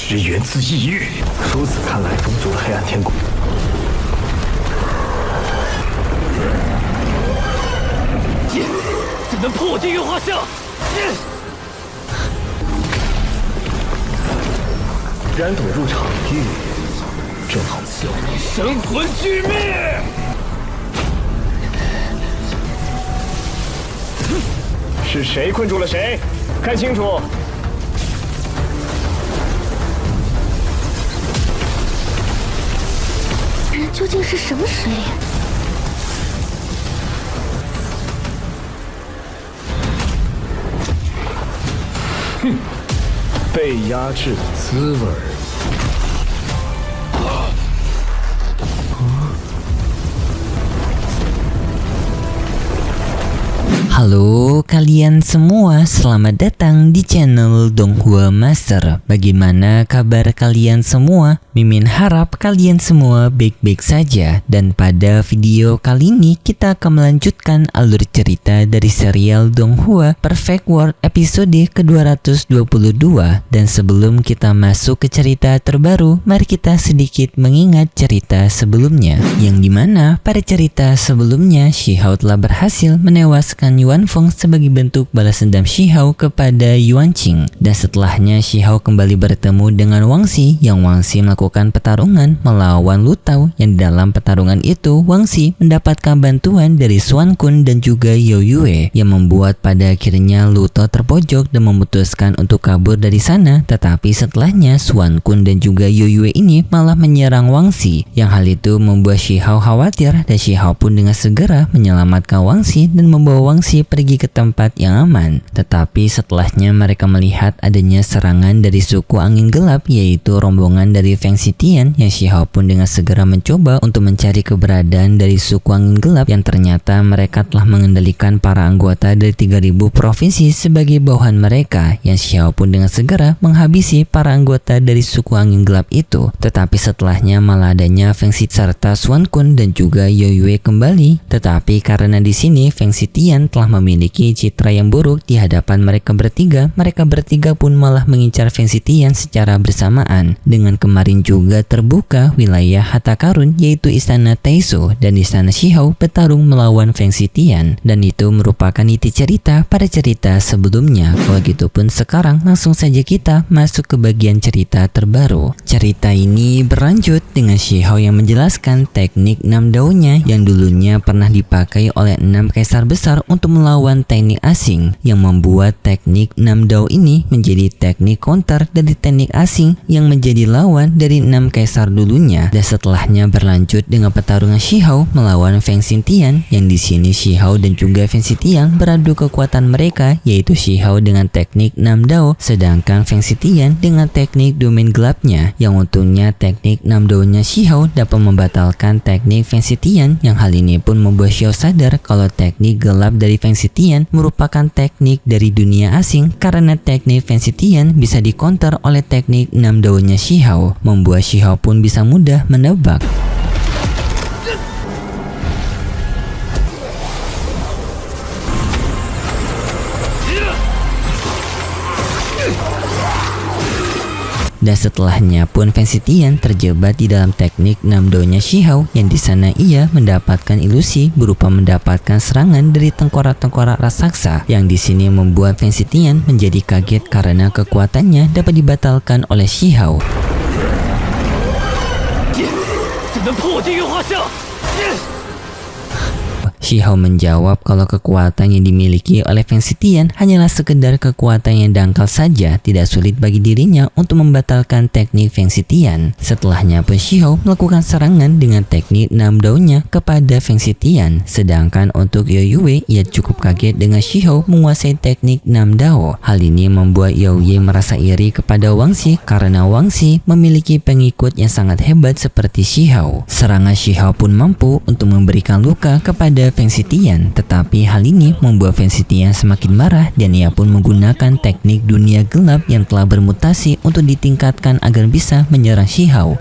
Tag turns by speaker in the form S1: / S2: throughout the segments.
S1: 之源自异域。如此看来，风族的黑暗天宫剑怎能破地狱画像？冉斗入场域，正好消你神魂俱灭。是谁困住了谁？看清楚！
S2: 人究竟是什么实力？
S1: 哼，被压制的滋味儿。
S3: Halo kalian semua, selamat datang di channel Donghua Master. Bagaimana kabar kalian semua? Mimin harap kalian semua baik-baik saja. Dan pada video kali ini kita akan melanjutkan alur cerita dari serial Donghua Perfect World episode ke-222. Dan sebelum kita masuk ke cerita terbaru, mari kita sedikit mengingat cerita sebelumnya, yang dimana pada cerita sebelumnya Shihao telah berhasil menewaskan Yuan Feng sebagai bentuk balas dendam Shihao kepada Yuan Qing. Dan setelahnya Shihao kembali bertemu dengan Wang Xi, yang Wang Xi melakukan pertarungan melawan Lu Tao, yang dalam pertarungan itu Wang Xi mendapatkan bantuan dari Xuan Kun dan juga You Yue, yang membuat pada akhirnya Lu Tao terpojok dan memutuskan untuk kabur dari sana. Tetapi setelahnya Xuan Kun dan juga You Yue ini malah menyerang Wang Xi, yang hal itu membuat Shihao khawatir, dan Shihao pun dengan segera menyelamatkan Wang Xi dan membawa Wang Xi pergi ke tempat yang aman. Tetapi setelahnya mereka melihat adanya serangan dari suku angin gelap, yaitu rombongan dari Feng Xitian, yang Shihao pun dengan segera mencoba untuk mencari keberadaan dari suku angin gelap, yang ternyata mereka telah mengendalikan para anggota dari 3000 provinsi sebagai bawahan mereka, yang Shihao pun dengan segera menghabisi para anggota dari suku angin gelap itu. Tetapi setelahnya malah adanya Feng Xi serta Xuan Kun dan juga You Yue kembali. Tetapi karena di sini Feng Xitian telah memiliki citra yang buruk di hadapan mereka bertiga pun malah mengincar Feng Xitian secara bersamaan. Dengan kemarin juga terbuka wilayah Harta Karun, yaitu Istana Taisu, dan Istana Shihao bertarung melawan Feng Xitian, dan itu merupakan inti cerita pada cerita sebelumnya. Kalau gitu pun sekarang langsung saja kita masuk ke bagian cerita terbaru. Cerita ini berlanjut dengan Shihao yang menjelaskan teknik 6 daunnya yang dulunya pernah dipakai oleh 6 kaisar besar untuk melawan teknik asing, yang membuat teknik 6 dao ini menjadi teknik counter dari teknik asing yang menjadi lawan dari 6 kaisar dulunya. Dan setelahnya berlanjut dengan pertarungan Shihao melawan Feng Xitian, yang di sini Shihao dan juga Feng Xitian beradu kekuatan mereka, yaitu Shihao dengan teknik 6 dao sedangkan Feng Xitian dengan teknik domain gelapnya, yang untungnya teknik 6 daonya Shihao dapat membatalkan teknik Feng Xitian, yang hal ini pun membuat Shihao sadar kalau teknik gelap dari Feng Xitian merupakan teknik dari dunia asing, karena teknik Feng Xitian bisa dikonter oleh teknik 6 daunnya Shihao, membuat Shihao pun bisa mudah menebak. Dan setelahnya pun Feng Xitian terjebak di dalam teknik 6 daunnya Shihao, yang di sana ia mendapatkan ilusi berupa mendapatkan serangan dari tengkorak-tengkorak raksasa, yang di sini membuat Feng Xitian menjadi kaget karena kekuatannya dapat dibatalkan oleh Shihao. Shihao menjawab kalau kekuatan yang dimiliki oleh Feng Xitian hanyalah sekedar kekuatan yang dangkal saja, tidak sulit bagi dirinya untuk membatalkan teknik Feng Xitian. Setelahnya pun Shihao melakukan serangan dengan teknik 6 daunnya kepada Feng Xitian, sedangkan untuk You Yue ia cukup kaget dengan Shihao menguasai teknik 6 dao. Hal ini membuat You Yue merasa iri kepada Wang Xi karena Wang Xi memiliki pengikut yang sangat hebat seperti Shihao. Serangan Shihao pun mampu untuk memberikan luka kepada Feng Xitian, tetapi hal ini membuat Feng Xitian semakin marah dan ia pun menggunakan teknik dunia gelap yang telah bermutasi untuk ditingkatkan agar bisa menyerang Shihao.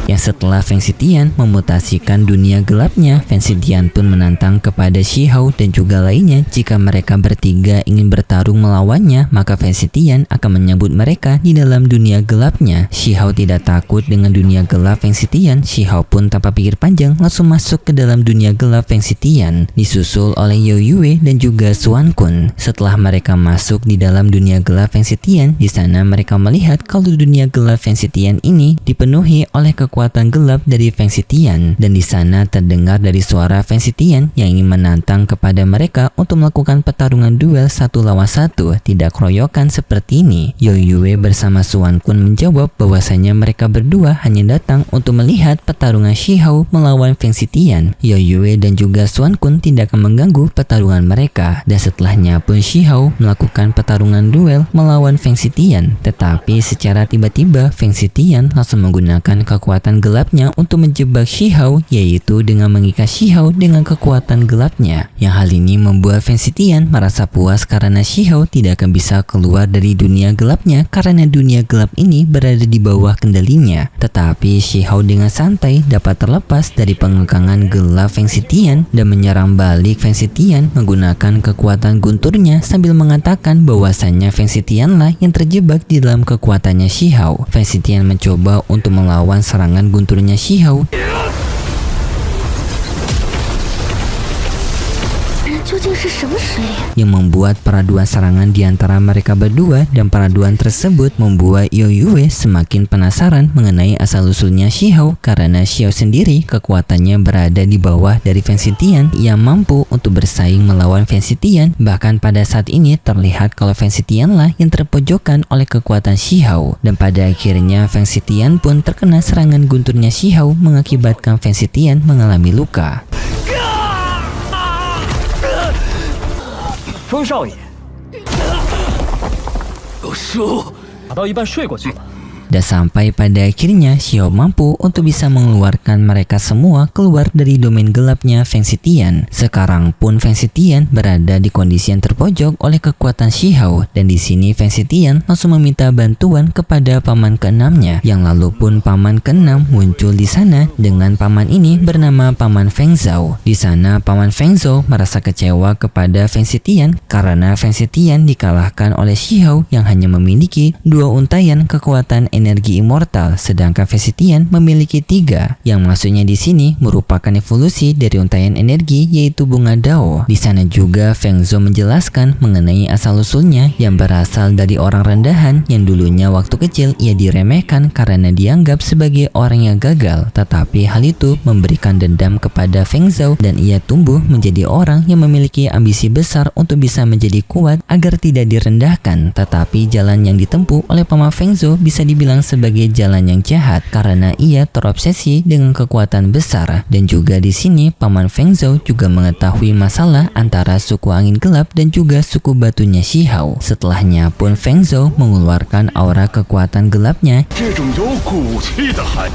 S3: Yang setelah Feng Xitian memutasikan dunia gelapnya, Feng Xitian pun menantang kepada Shihao dan juga lainnya jika mereka bertiga ingin bertarung melawannya, maka Feng Xitian akan menyambut mereka di dalam dunia gelapnya. Shihao tidak takut dengan dunia gelap Feng Xitian. Shihao pun tanpa pikir panjang langsung masuk ke dalam dunia gelap Feng Xitian, disusul oleh Yao Yue dan juga Xuan Kun. Setelah mereka masuk di dalam dunia gelap Feng Xitian, di sana mereka melihat kalau dunia gelap Feng Xitian ini dipenuhi oleh kekuatan gelap dari Feng Xitian, dan di sana terdengar dari suara Feng Xitian yang ingin menantang kepada mereka untuk melakukan pertarungan duel 1 lawan 1, tidak keroyokan seperti ini. Yao Yue bersama Xuan Kun menjawab bahwasanya mereka berdua hanya datang untuk melihat pertarungan Shihao melawan Feng Xitian. Yao Yue dan juga Xuan Kun tidak akan mengganggu pertarungan mereka, dan setelahnya pun Shihao melakukan pertarungan duel melawan Feng Xitian. Tetapi secara tiba-tiba Feng Xitian langsung menggunakan kekuatan gelapnya untuk menjebak Shihao, yaitu dengan mengikat Shihao dengan kekuatan gelapnya. Yang hal ini membuat Feng Xitian merasa puas karena Shihao tidak akan bisa keluar dari dunia gelapnya karena dunia gelap ini berada di bawah kendalinya. Tetapi Shihao dengan santai dapat terlepas dari pengekangan gelap Feng Xitian dan menyerang balik Feng Xitian menggunakan kekuatan gunturnya sambil mengatakan bahwasannya Feng Xitian lah yang terjebak di dalam kekuatannya Shihao. Feng Xitian mencoba untuk melawan serangan gunturnya Shihao.
S2: 究竟是什么实力？
S3: yang membuat peraduan serangan di antara mereka berdua, dan peraduan tersebut membuat Yao Yue semakin penasaran mengenai asal-usulnya Shihao karena Shihao sendiri kekuatannya berada di bawah dari Feng Xitian yang mampu untuk bersaing melawan Feng Xitian. Bahkan pada saat ini terlihat kalau Feng Xitian lah yang terpojokkan oleh kekuatan Shihao, dan pada akhirnya Feng Xitian pun terkena serangan gunturnya Shihao mengakibatkan Feng Xitian mengalami luka.
S1: 风少爷，有输，打到一半睡过去了。
S3: Dan sampai pada akhirnya Shihao mampu untuk bisa mengeluarkan mereka semua keluar dari domain gelapnya Feng Xitian. Sekarang pun Feng Xitian berada di kondisi yang terpojok oleh kekuatan Shihao, dan di sini Feng Xitian langsung meminta bantuan kepada paman keenamnya. Yang lalu pun paman keenam muncul di sana dengan paman ini bernama paman Feng Zhao. Di sana paman Feng Zhao merasa kecewa kepada Feng Xitian karena Feng Xitian dikalahkan oleh Shihao yang hanya memiliki 2 untayan kekuatan energi immortal, sedangkan Feng Xitian memiliki 3, yang maksudnya di sini merupakan evolusi dari untayan energi yaitu bunga Dao. Di sana juga Feng Zhou menjelaskan mengenai asal-usulnya yang berasal dari orang rendahan yang dulunya waktu kecil ia diremehkan karena dianggap sebagai orang yang gagal, tetapi hal itu memberikan dendam kepada Feng Zhou dan ia tumbuh menjadi orang yang memiliki ambisi besar untuk bisa menjadi kuat agar tidak direndahkan. Tetapi jalan yang ditempuh oleh paman Feng Zhou bisa dibilang sebagai jalan yang jahat karena ia terobsesi dengan kekuatan besar. Dan juga di sini paman Feng Zhou juga mengetahui masalah antara suku angin gelap dan juga suku batunya Shihao. Setelahnya pun Feng Zhou mengeluarkan aura kekuatan gelapnya.
S1: 这种有骨气的孩子，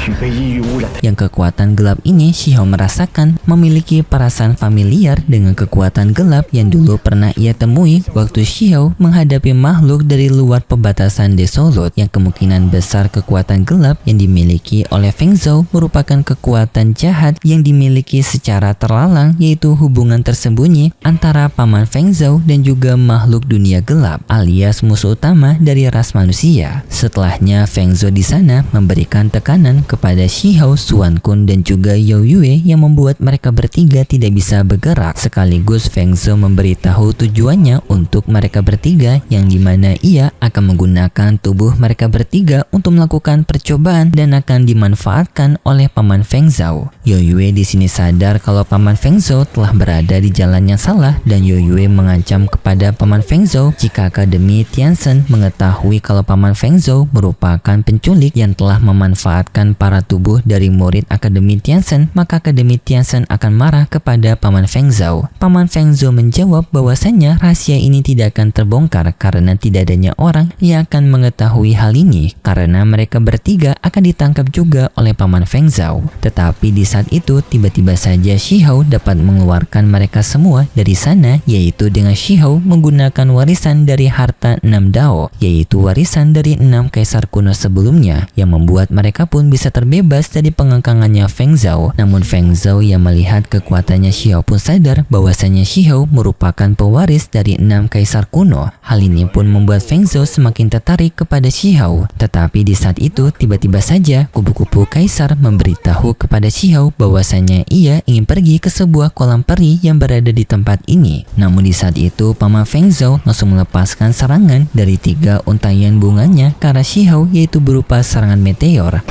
S1: 具备异域污染的。
S3: Yang kekuatan gelap ini Shihao merasakan memiliki perasaan familiar dengan kekuatan gelap yang dulu pernah ia temui waktu Shihao menghadapi makhluk dari luar perbatasan Desolate, yang kemungkinan besar kekuatan gelap yang dimiliki oleh Feng Zhou merupakan kekuatan jahat yang dimiliki secara terlalang, yaitu hubungan tersembunyi antara paman Feng Zhou dan juga makhluk dunia gelap alias musuh utama dari ras manusia. Setelahnya Feng Zhou di sana memberikan tekanan kepada Shihao, Xuan Kun dan juga Yao Yue yang membuat mereka bertiga tidak bisa bergerak. Sekaligus Feng Zhou memberitahu tujuannya untuk mereka bertiga, yang dimana ia akan menggunakan tubuh mereka bertiga untuk melakukan percobaan dan akan dimanfaatkan oleh paman Feng Zhou. Yao Yue di sini sadar kalau paman Feng Zhou telah berada di jalan yang salah, dan Yao Yue mengancam kepada paman Feng Zhou jika Akademi Tianzhen mengetahui kalau paman Feng Zhou merupakan penculik yang telah memanfaatkan para para tubuh dari murid Akademi Tianzhen, maka Akademi Tianzhen akan marah kepada Paman Feng Zhou. Paman Feng Zhou menjawab bahwasanya rahasia ini tidak akan terbongkar karena tidak adanya orang yang akan mengetahui hal ini, karena mereka bertiga akan ditangkap juga oleh Paman Feng Zhou. Tetapi di saat itu tiba-tiba saja Shihou dapat mengeluarkan mereka semua dari sana, yaitu dengan Shihou menggunakan warisan dari harta 6 Dao, yaitu warisan dari 6 kaisar kuno sebelumnya, yang membuat mereka pun bisa terbebas dari pengangkangannya Feng Zhou. Namun Feng Zhou yang melihat kekuatannya Shihou pun sadar bahwasanya Shihou merupakan pewaris dari 6 kaisar kuno. Hal ini pun membuat Feng Zhou semakin tertarik kepada Shihou. Tetapi di saat itu tiba-tiba saja kupu-kupu kaisar memberitahu kepada Shihou bahwasanya ia ingin pergi ke sebuah kolam peri yang berada di tempat ini. Namun di saat itu Paman Feng Zhou langsung melepaskan serangan dari 3 untayan bunganya ke arah Shihou, yaitu berupa serangan meteor.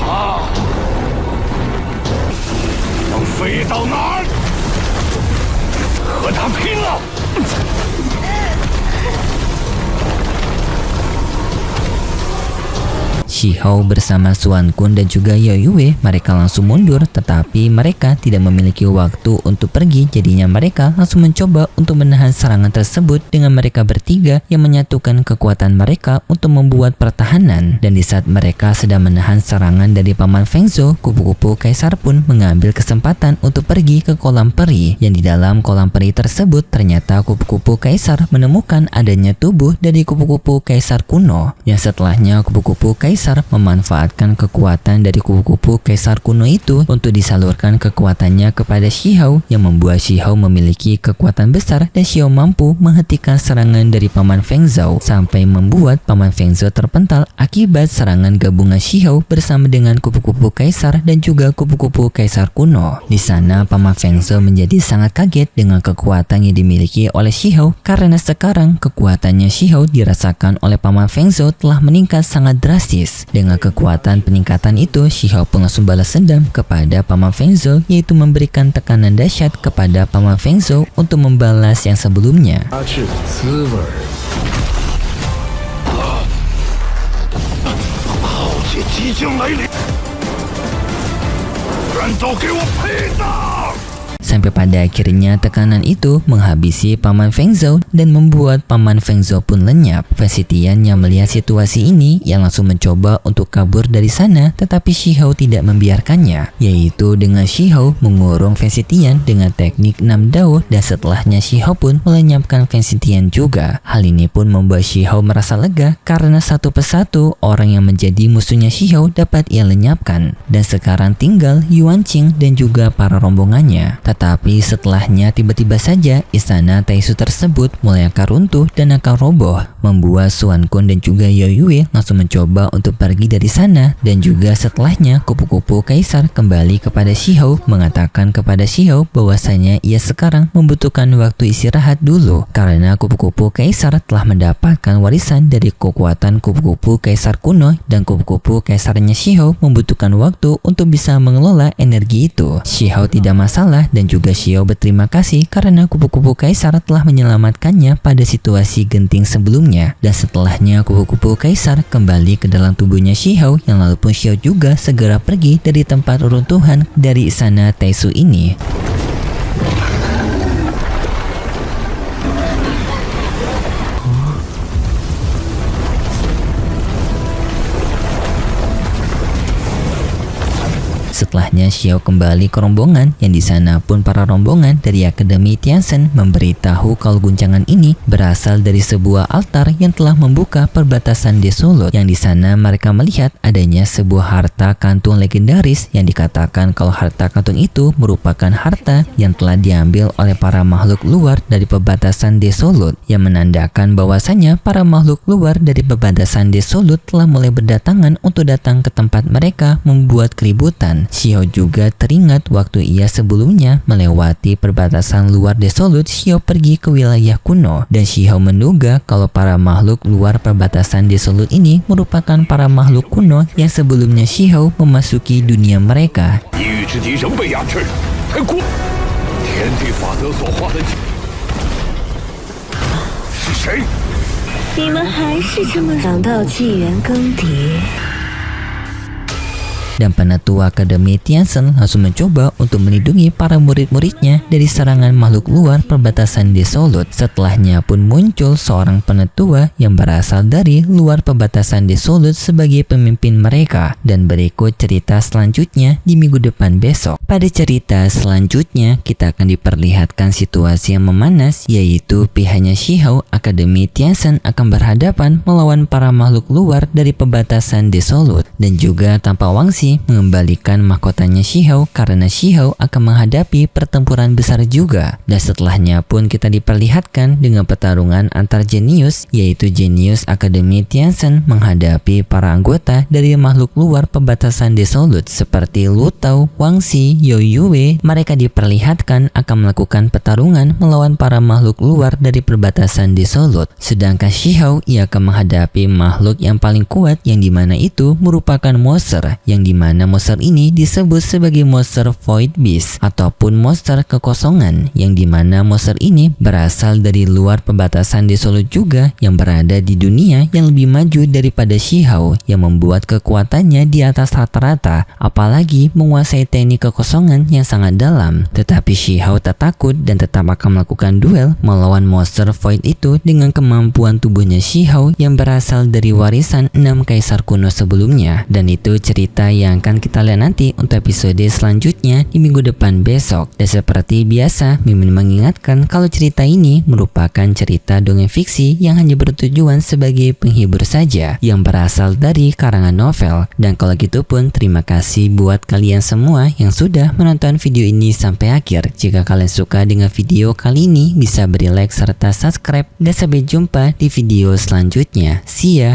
S1: 能飞到哪儿？和他拼了！
S3: Shihou bersama Suan Kun dan juga Yao Yue mereka langsung mundur, tetapi mereka tidak memiliki waktu untuk pergi, jadinya mereka langsung mencoba untuk menahan serangan tersebut dengan mereka bertiga yang menyatukan kekuatan mereka untuk membuat pertahanan. Dan di saat mereka sedang menahan serangan dari Paman Feng Zhou, kupu-kupu kaisar pun mengambil kesempatan untuk pergi ke kolam peri, yang di dalam kolam peri tersebut ternyata kupu-kupu kaisar menemukan adanya tubuh dari kupu-kupu kaisar kuno, yang setelahnya kupu-kupu kaisar memanfaatkan kekuatan dari kupu-kupu kaisar kuno itu untuk disalurkan kekuatannya kepada Shihou, yang membuat Shihou memiliki kekuatan besar dan Shihou mampu menghentikan serangan dari Paman Feng Zhou sampai membuat Paman Feng Zhou terpental akibat serangan gabungan Shihou bersama dengan kupu-kupu kaisar dan juga kupu-kupu kaisar kuno. Di sana Paman Feng Zhou menjadi sangat kaget dengan kekuatan yang dimiliki oleh Shihou, karena sekarang kekuatannya Shihou dirasakan oleh Paman Feng Zhou telah meningkat sangat drastis. Dengan kekuatan peningkatan itu, Shihou pun langsung balas dendam kepada Paman Feng Zhou, yaitu memberikan tekanan dahsyat kepada Paman Feng Zhou untuk membalas yang sebelumnya.
S1: 它是滋味儿。浩劫即将来临，人都给我配搭！
S3: Sampai pada akhirnya tekanan itu menghabisi Paman Feng Zhou dan membuat Paman Feng Zhou pun lenyap. Fan Zitian yang melihat situasi ini yang langsung mencoba untuk kabur dari sana, tetapi Shihou tidak membiarkannya, yaitu dengan Shihou mengurung Fan Zitian dengan teknik 6 Dao, dan setelahnya Shihou pun melenyapkan Fan Zitian juga. Hal ini pun membuat Shihou merasa lega karena satu persatu orang yang menjadi musuhnya Shihou dapat ia lenyapkan, dan sekarang tinggal Yuan Qing dan juga para rombongannya. Tetapi setelahnya tiba-tiba saja istana Taisu tersebut mulai akan runtuh dan akan roboh, membuat Suan Kun dan juga Yao Yue langsung mencoba untuk pergi dari sana. Dan juga setelahnya kupu-kupu kaisar kembali kepada Shihou, mengatakan kepada Shihou bahwasanya ia sekarang membutuhkan waktu istirahat dulu, karena kupu-kupu kaisar telah mendapatkan warisan dari kekuatan kupu-kupu kaisar kuno, dan kupu-kupu kaisarnya Shihou membutuhkan waktu untuk bisa mengelola energi itu. Shihou tidak masalah, dan juga Shihou berterima kasih karena kupu-kupu kaisar telah menyelamatkannya pada situasi genting sebelumnya. Dan setelahnya kupu-kupu kaisar kembali ke dalam tubuhnya Shihou, yang lalu pun Shihou juga segera pergi dari tempat runtuhan dari istana Taisu ini. Setelahnya Shihou kembali ke rombongan, yang di sana pun para rombongan dari Akademi Tianzhen memberitahu kalau guncangan ini berasal dari sebuah altar yang telah membuka perbatasan Desolut, yang di sana mereka melihat adanya sebuah harta kantung legendaris yang dikatakan kalau harta kantung itu merupakan harta yang telah diambil oleh para makhluk luar dari perbatasan Desolut, yang menandakan bahwasanya para makhluk luar dari perbatasan Desolut telah mulai berdatangan untuk datang ke tempat mereka membuat keributan. Shihou juga teringat waktu ia sebelumnya melewati perbatasan luar Desolut, Shihou pergi ke wilayah kuno, dan Shihou menduga kalau para makhluk luar perbatasan Desolut ini merupakan para makhluk kuno yang sebelumnya Shihou memasuki dunia mereka.
S2: 你们还是这么想到纪元更迭？
S3: dan penetua Akademi Tianzhen langsung mencoba untuk melindungi para murid-muridnya dari serangan makhluk luar perbatasan Desolate. Setelahnya pun muncul seorang penetua yang berasal dari luar perbatasan Desolate sebagai pemimpin mereka, dan berikut cerita selanjutnya di minggu depan besok. Pada cerita selanjutnya kita akan diperlihatkan situasi yang memanas, yaitu pihaknya Shihao Akademi Tianzhen akan berhadapan melawan para makhluk luar dari perbatasan Desolate, dan juga tanpa Wangxi mengembalikan mahkotanya Shihao karena Shihao akan menghadapi pertempuran besar juga. Dan setelahnya pun kita diperlihatkan dengan pertarungan antar jenius, yaitu jenius Akademi Tianzhen menghadapi para anggota dari makhluk luar perbatasan Desolate seperti Lu Tao, Wangxi, You Yue. Mereka diperlihatkan akan melakukan pertarungan melawan para makhluk luar dari perbatasan Desolate. Sedangkan Shihao ia akan menghadapi makhluk yang paling kuat, yang dimana itu merupakan monster, yang dimana monster ini disebut sebagai monster Void Beast ataupun monster kekosongan, yang dimana monster ini berasal dari luar perbatasan Desolate juga, yang berada di dunia yang lebih maju daripada Shihao, yang membuat kekuatannya di atas rata-rata, apalagi menguasai teknik kekosongan yang sangat dalam. Tetapi Shihao tak takut dan tetap akan melakukan duel melawan monster Void itu dengan kemampuan tubuhnya Shihao yang berasal dari warisan 6 kaisar kuno sebelumnya. Dan itu cerita yang akan kita lihat nanti untuk episode selanjutnya di minggu depan besok. Dan seperti biasa, Mimin mengingatkan kalau cerita ini merupakan cerita dongeng fiksi yang hanya bertujuan sebagai penghibur saja, yang berasal dari karangan novel. Dan kalau gitu pun terima kasih buat kalian semua yang sudah menonton video ini sampai akhir. Jika kalian suka dengan video kali ini, bisa beri like serta subscribe, dan sampai jumpa di video selanjutnya. See ya!